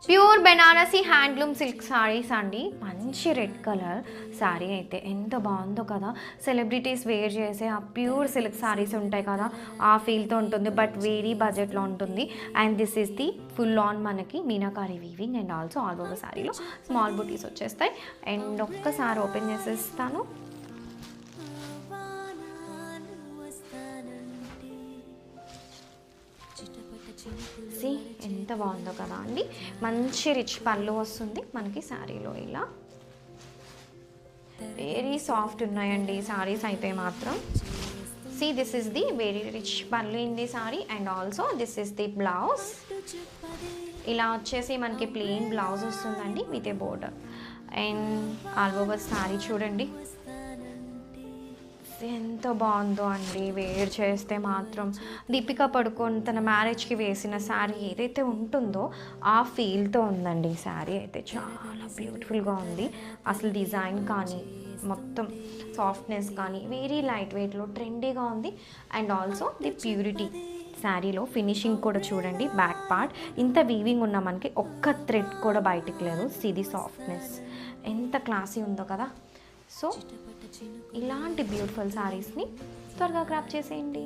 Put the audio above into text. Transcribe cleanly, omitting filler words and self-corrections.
Pure Banarasi handloom silk saris అండి. మంచి red colour sari అయితే ఎంత బాగుందో కదా. సెలబ్రిటీస్ వేర్ చేసే ఆ ప్యూర్ సిల్క్ సారీస్ ఉంటాయి కదా, ఆ ఫీల్తో ఉంటుంది. బట్ వెరీ బడ్జెట్లో ఉంటుంది. And this is the full on మనకి meenakari weaving and also all over శారీలో స్మాల్ బూటీస్ వచ్చేస్తాయి. అండ్ ఒక్కసారి ఓపెన్ చేసేస్తాను. సి ఎంత బాగుందో కదా అండి. మంచి రిచ్ పళ్ళు వస్తుంది మనకి శారీలో. ఇలా వెరీ సాఫ్ట్ ఉన్నాయండి శారీస్ అయితే మాత్రం. See this is the very rich pallu in the sari and also this is the blouse. ఇలా వచ్చేసి మనకి ప్లెయిన్ బ్లౌజ్ వస్తుందండి with a border. And all over sari చూడండి ఎంత బాగుందో అండి. వేర్ చేస్తే మాత్రం దీపికా పడుకోన్ తన మ్యారేజ్కి వేసిన శారీ ఏదైతే ఉంటుందో ఆ ఫీల్తో ఉందండి. శారీ అయితే చాలా బ్యూటిఫుల్గా ఉంది. అసలు డిజైన్ కానీ మొత్తం సాఫ్ట్నెస్ కానీ వెరీ లైట్ వెయిట్లో ట్రెండీగా ఉంది. అండ్ ఆల్సో ది ప్యూరిటీ శారీలో ఫినిషింగ్ కూడా చూడండి. బ్యాక్ పార్ట్ ఇంత వీవింగ్ ఉన్న మనకి ఒక్క థ్రెడ్ కూడా బయటికి లేదు. సిది సాఫ్ట్నెస్ ఎంత క్లాసీ ఉందో కదా. సో ఇలాంటి బ్యూటిఫుల్ శారీస్ని త్వరగా గ్రాప్ చేసేయండి.